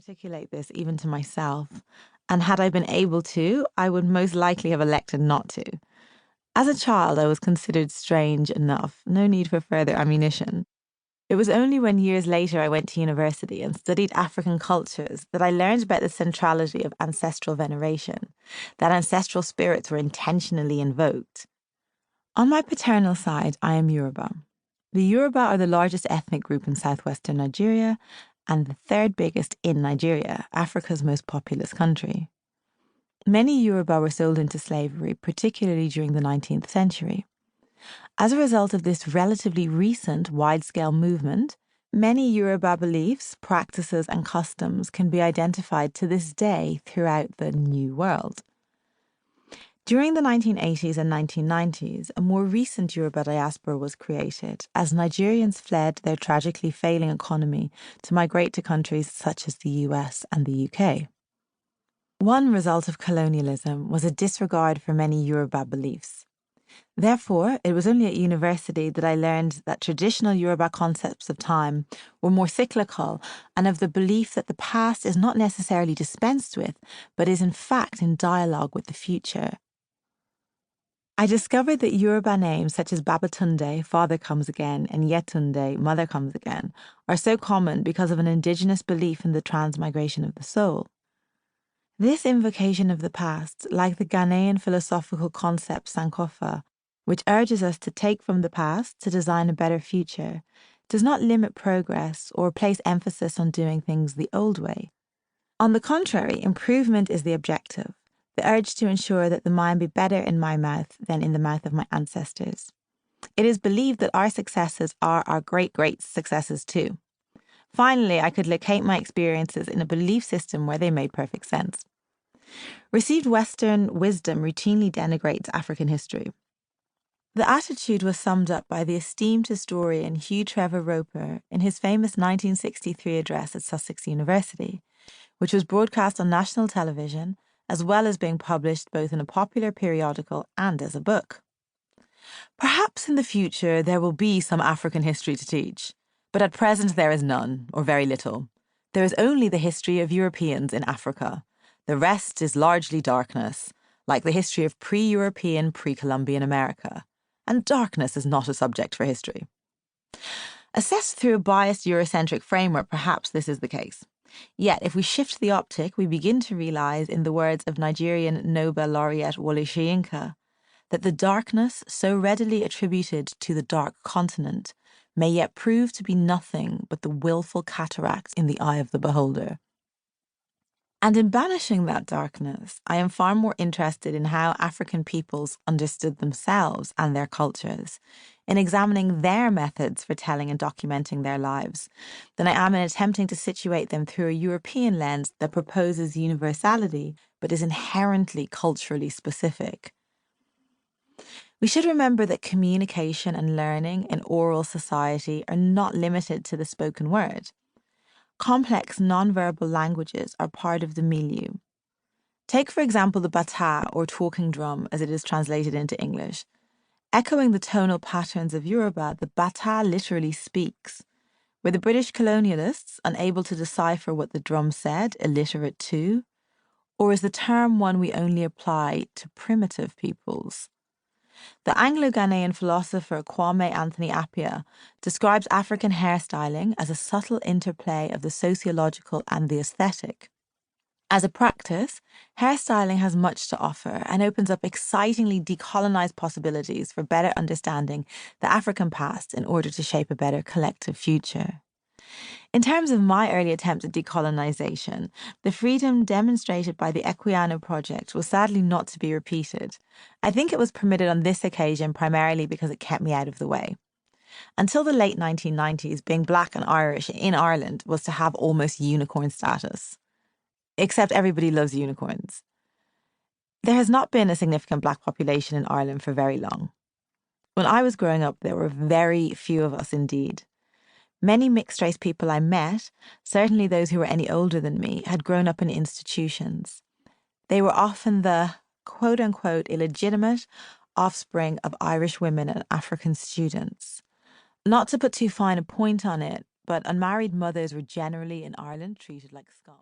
articulate this even to myself, and had I been able to, I would most likely have elected not to. As a child, I was considered strange enough, no need for further ammunition. It was only when years later I went to university and studied African cultures that I learned about the centrality of ancestral veneration, that ancestral spirits were intentionally invoked. On my paternal side, I am Yoruba. The Yoruba are the largest ethnic group in southwestern Nigeria and the third biggest in Nigeria, Africa's most populous country. Many Yoruba were sold into slavery, particularly during the 19th century. As a result of this relatively recent wide-scale movement, many Yoruba beliefs, practices, and customs can be identified to this day throughout the New World. During the 1980s and 1990s, a more recent Yoruba diaspora was created as Nigerians fled their tragically failing economy to migrate to countries such as the US and the UK. One result of colonialism was a disregard for many Yoruba beliefs. Therefore, it was only at university that I learned that traditional Yoruba concepts of time were more cyclical and of the belief that the past is not necessarily dispensed with, but is in fact in dialogue with the future. I discovered that Yoruba names such as Babatunde, father comes again, and Yetunde, mother comes again, are so common because of an indigenous belief in the transmigration of the soul. This invocation of the past, like the Ghanaian philosophical concept Sankofa, which urges us to take from the past to design a better future, does not limit progress or place emphasis on doing things the old way. On the contrary, improvement is the objective, the urge to ensure that the mind be better in my mouth than in the mouth of my ancestors. It is believed that our successes are our great successes too. Finally, I could locate my experiences in a belief system where they made perfect sense. Received Western wisdom routinely denigrates African history. The attitude was summed up by the esteemed historian Hugh Trevor Roper in his famous 1963 address at Sussex University, which was broadcast on national television, as well as being published both in a popular periodical and as a book. Perhaps in the future there will be some African history to teach, but at present there is none, or very little. There is only the history of Europeans in Africa. The rest is largely darkness, like the history of pre-European, pre-Columbian America. And darkness is not a subject for history. Assessed through a biased Eurocentric framework, perhaps this is the case. Yet, if we shift the optic, we begin to realise, in the words of Nigerian Nobel laureate Wole Soyinka, that the darkness so readily attributed to the dark continent may yet prove to be nothing but the willful cataract in the eye of the beholder. And in banishing that darkness, I am far more interested in how African peoples understood themselves and their cultures, in examining their methods for telling and documenting their lives, than I am in attempting to situate them through a European lens that proposes universality but is inherently culturally specific. We should remember that communication and learning in oral society are not limited to the spoken word. Complex non-verbal languages are part of the milieu. Take, for example, the bata, or talking drum, as it is translated into English. Echoing the tonal patterns of Yoruba, the bata literally speaks. Were the British colonialists unable to decipher what the drum said, illiterate too? Or is the term one we only apply to primitive peoples? The Anglo-Ghanaian philosopher Kwame Anthony Appiah describes African hairstyling as a subtle interplay of the sociological and the aesthetic. As a practice, hairstyling has much to offer and opens up excitingly decolonized possibilities for better understanding the African past in order to shape a better collective future. In terms of my early attempt at decolonization, the freedom demonstrated by the Equiano project was sadly not to be repeated. I think it was permitted on this occasion primarily because it kept me out of the way. Until the late 1990s, being Black and Irish in Ireland was to have almost unicorn status. Except everybody loves unicorns. There has not been a significant Black population in Ireland for very long. When I was growing up, there were very few of us indeed. Many mixed-race people I met, certainly those who were any older than me, had grown up in institutions. They were often the quote-unquote illegitimate offspring of Irish women and African students. Not to put too fine a point on it, but unmarried mothers were generally in Ireland treated like scum.